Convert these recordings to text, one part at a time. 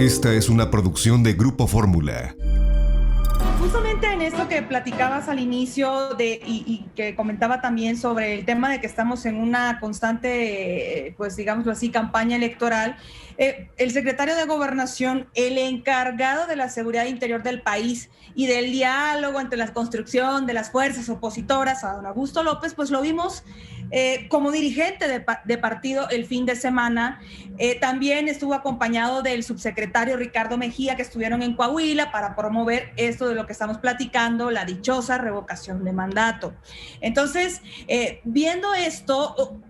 Esta es una producción de Grupo Fórmula. Justamente en esto que platicabas al inicio y que comentaba también sobre el tema de que estamos en una constante, pues digámoslo así, campaña electoral, el secretario de Gobernación, el encargado de la seguridad interior del país y del diálogo entre la construcción de las fuerzas opositoras, a don Augusto López, pues lo vimos como dirigente de partido el fin de semana. También estuvo acompañado del subsecretario Ricardo Mejía, que estuvieron en Coahuila para promover esto de lo que estamos platicando, la dichosa revocación de mandato. Entonces, viendo esto,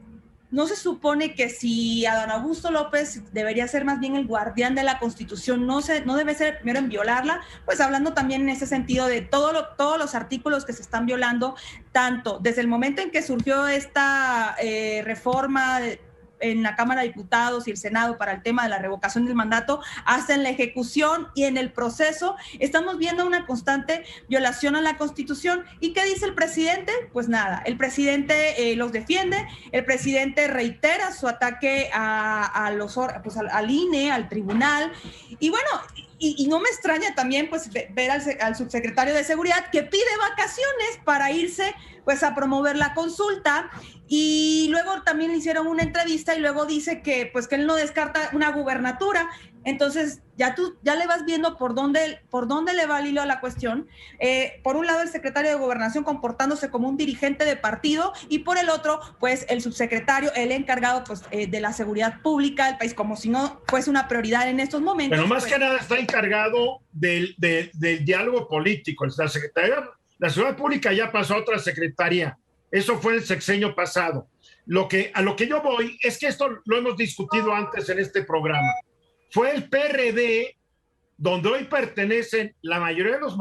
¿no se supone que si a don Augusto López debería ser más bien el guardián de la Constitución, no debe ser el primero en violarla? Pues hablando también en ese sentido de todos los artículos que se están violando, tanto desde el momento en que surgió esta reforma en la Cámara de Diputados y el Senado para el tema de la revocación del mandato, hasta en la ejecución y en el proceso, estamos viendo una constante violación a la Constitución. ¿Y qué dice el presidente? Pues nada, el presidente los defiende, el presidente reitera su ataque al INE, al tribunal, y bueno, y no me extraña también pues ver al subsecretario de Seguridad que pide vacaciones para irse pues a promover la consulta, y luego también le hicieron una entrevista y luego dice que pues que él no descarta una gubernatura. Entonces ya le vas viendo por dónde le va el hilo a la cuestión. Por un lado el secretario de Gobernación comportándose como un dirigente de partido, y por el otro pues el subsecretario, el encargado pues de la seguridad pública del país, como si no fuese una prioridad en estos momentos. Pero más pues, que nada está encargado del diálogo político. La seguridad pública ya pasó a otra secretaría. Eso fue el sexenio pasado. A lo que yo voy es que esto lo hemos discutido antes en este programa. Fue el PRD, donde hoy pertenecen la mayoría de los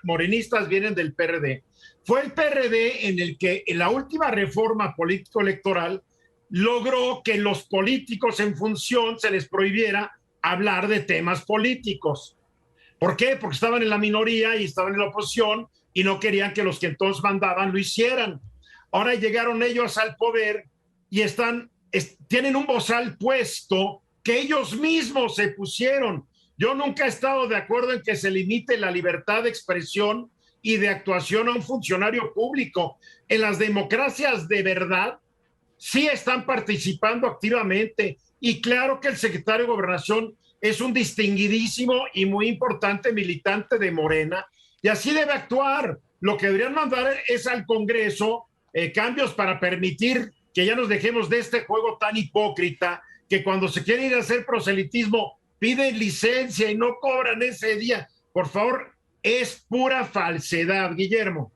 morenistas vienen del PRD. Fue el PRD en el que en la última reforma político-electoral logró que los políticos en función se les prohibiera hablar de temas políticos. ¿Por qué? Porque estaban en la minoría y estaban en la oposición y no querían que los que entonces mandaban lo hicieran. Ahora llegaron ellos al poder y tienen un bozal puesto que ellos mismos se pusieron. Yo nunca he estado de acuerdo en que se limite la libertad de expresión y de actuación a un funcionario público. En las democracias de verdad sí están participando activamente, y claro que el secretario de Gobernación es un distinguidísimo y muy importante militante de Morena, y así debe actuar. Lo que deberían mandar es al Congreso cambios para permitir que ya nos dejemos de este juego tan hipócrita, que cuando se quiere ir a hacer proselitismo piden licencia y no cobran ese día. Por favor, es pura falsedad, Guillermo.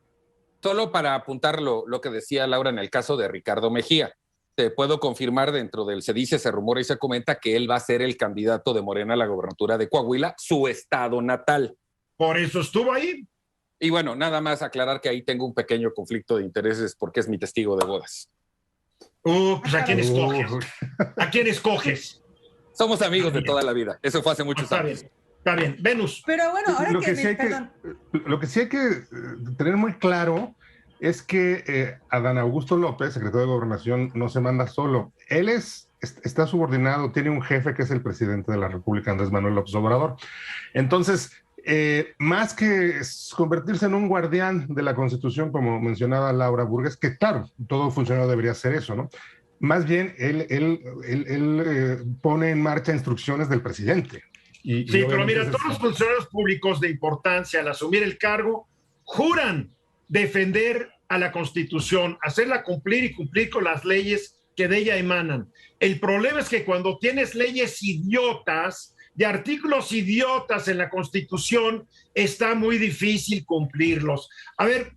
Solo para apuntar lo que decía Laura en el caso de Ricardo Mejía. Te puedo confirmar, dentro del se dice, se rumora y se comenta que él va a ser el candidato de Morena a la gobernatura de Coahuila, su estado natal. Por eso estuvo ahí. Y bueno, nada más aclarar que ahí tengo un pequeño conflicto de intereses porque es mi testigo de bodas. Pues ¿a quién escoges? ¿A quién escoges? Somos amigos de toda la vida. Eso fue hace muchos años. Está bien, Venus. Pero bueno, ahora lo que sí hay que tener muy claro es que Adán Augusto López, secretario de Gobernación, no se manda solo. Él está subordinado, tiene un jefe que es el presidente de la República, Andrés Manuel López Obrador. Entonces, más que convertirse en un guardián de la Constitución, como mencionaba Laura Burgues, que claro, todo funcionario debería hacer eso, ¿no? Más bien, él pone en marcha instrucciones del presidente. Sí, pero mira, todos los funcionarios públicos de importancia al asumir el cargo juran defender a la Constitución, hacerla cumplir y cumplir con las leyes que de ella emanan. El problema es que cuando tienes leyes idiotas y artículos idiotas en la Constitución, está muy difícil cumplirlos. A ver,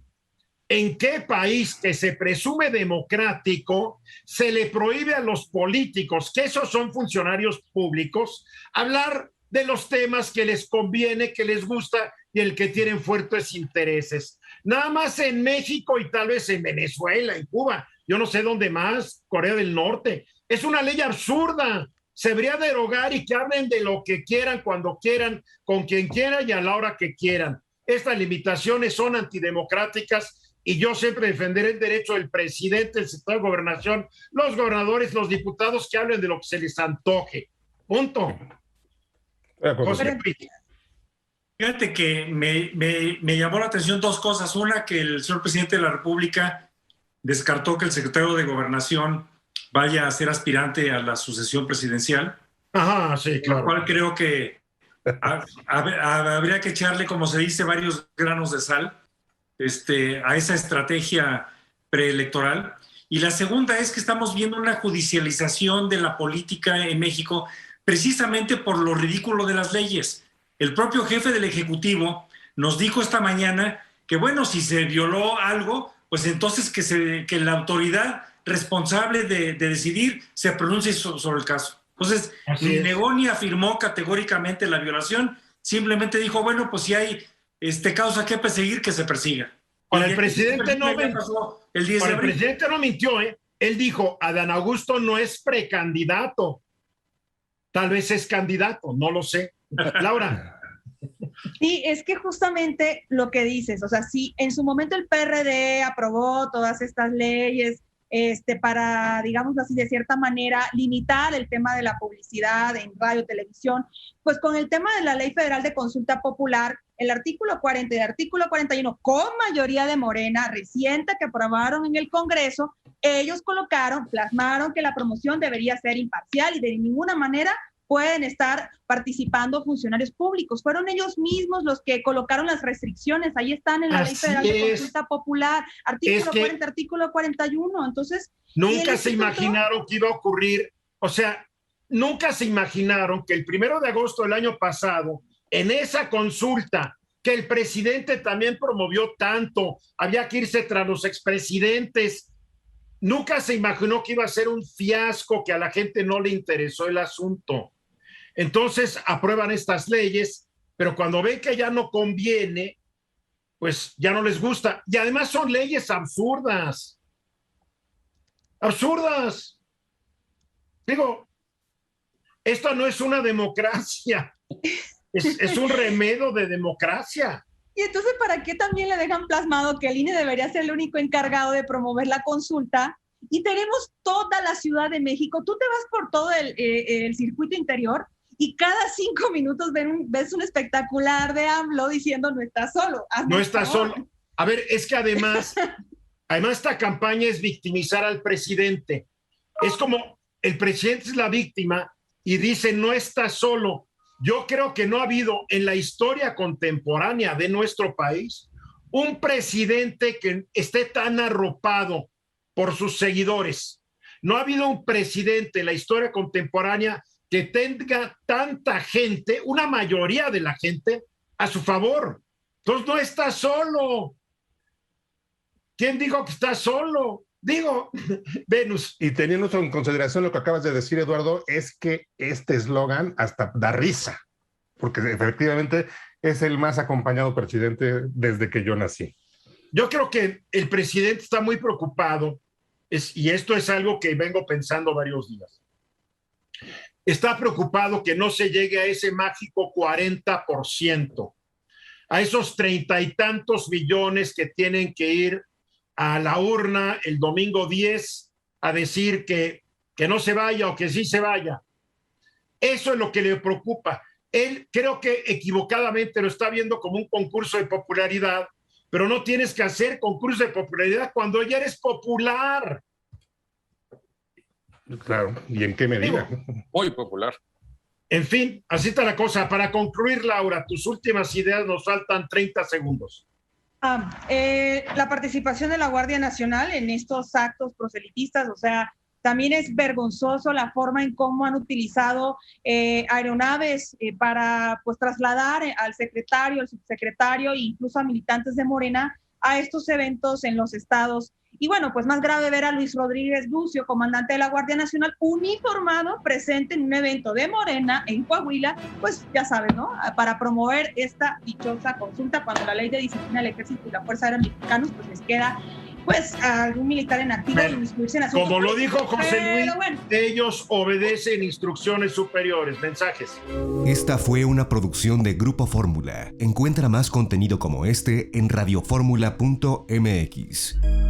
¿en qué país que se presume democrático se le prohíbe a los políticos, que esos son funcionarios públicos, hablar de los temas que les conviene, que les gusta y el que tienen fuertes intereses? Nada más en México y tal vez en Venezuela, en Cuba, yo no sé dónde más, Corea del Norte. Es una ley absurda. Se debería derogar y que hablen de lo que quieran, cuando quieran, con quien quieran y a la hora que quieran. Estas limitaciones son antidemocráticas y yo siempre defenderé el derecho del presidente, el secretario de Gobernación, los gobernadores, los diputados, que hablen de lo que se les antoje. Punto. José Luis. Fíjate que me llamó la atención dos cosas. Una, que el señor presidente de la República descartó que el secretario de Gobernación vaya a ser aspirante a la sucesión presidencial. Ajá, sí, claro. Lo cual creo que habría que echarle, como se dice, varios granos de sal a esa estrategia preelectoral. Y la segunda es que estamos viendo una judicialización de la política en México precisamente por lo ridículo de las leyes. El propio jefe del Ejecutivo nos dijo esta mañana que, bueno, si se violó algo, pues entonces que la autoridad responsable de decidir se pronuncie sobre el caso. Entonces, ni negó ni afirmó categóricamente la violación, simplemente dijo, bueno, pues si hay causa que perseguir, que se persiga. Ahora, el presidente no mintió, ¿eh? Él dijo, Adán Augusto no es precandidato. Tal vez es candidato, no lo sé. Laura. Sí, es que justamente lo que dices, o sea, sí, en su momento el PRD aprobó todas estas leyes para, digamos así, de cierta manera, limitar el tema de la publicidad en radio, televisión, pues con el tema de la Ley Federal de Consulta Popular, el artículo 40 y el artículo 41, con mayoría de Morena, reciente que aprobaron en el Congreso, ellos plasmaron que la promoción debería ser imparcial y de ninguna manera pueden estar participando funcionarios públicos. Fueron ellos mismos los que colocaron las restricciones. Ahí están en la Ley Federal de Consulta Popular, artículo 40, artículo 41. Entonces, nunca se imaginaron que iba a ocurrir, o sea, nunca se imaginaron que el 1 de agosto del año pasado, en esa consulta que el presidente también promovió tanto, había que irse tras los expresidentes, nunca se imaginó que iba a ser un fiasco, que a la gente no le interesó el asunto. Entonces aprueban estas leyes, pero cuando ven que ya no conviene, pues ya no les gusta. Y además son leyes absurdas. Absurdas. Digo, esto no es una democracia. Es un remedio de democracia. Y entonces, ¿para qué también le dejan plasmado que el INE debería ser el único encargado de promover la consulta? Y tenemos toda la Ciudad de México. Tú te vas por todo el circuito interior y cada 5 minutos ves un espectacular de AMLO diciendo no está solo. No está solo. A ver, es que además esta campaña es victimizar al presidente. Es como el presidente es la víctima y dice no está solo. Yo creo que no ha habido en la historia contemporánea de nuestro país un presidente que esté tan arropado por sus seguidores. No ha habido un presidente en la historia contemporánea que tenga tanta gente, una mayoría de la gente, a su favor. Entonces no está solo. ¿Quién dijo que está solo? Digo, Venus. Y teniendo en consideración lo que acabas de decir, Eduardo, es que este eslogan hasta da risa, porque efectivamente es el más acompañado presidente desde que yo nací. Yo creo que el presidente está muy preocupado, y esto es algo que vengo pensando varios días. Está preocupado que no se llegue a ese mágico 40%, a esos 30 y tantos billones que tienen que ir a la urna el domingo 10 a decir que no se vaya o que sí se vaya. Eso es lo que le preocupa. Él creo que equivocadamente lo está viendo como un concurso de popularidad, pero no tienes que hacer concurso de popularidad cuando ya eres popular. Claro, ¿y en qué medida? Muy popular. En fin, así está la cosa. Para concluir, Laura, tus últimas ideas, nos faltan 30 segundos. La participación de la Guardia Nacional en estos actos proselitistas, o sea, también es vergonzoso la forma en cómo han utilizado aeronaves para pues trasladar al secretario, al subsecretario e incluso a militantes de Morena a estos eventos en los estados. Y bueno, pues más grave ver a Luis Rodríguez Lucio, comandante de la Guardia Nacional, uniformado, presente en un evento de Morena en Coahuila, pues ya sabes, ¿no? Para promover esta dichosa consulta cuando la ley de disciplina del ejército y la Fuerza Aérea Mexicanos pues les queda pues a algún militar en activo y inmiscuirse en asuntos. Como lo dijo José Luis, bueno, ellos obedecen instrucciones superiores. Mensajes. Esta fue una producción de Grupo Fórmula. Encuentra más contenido como este en radioformula.mx.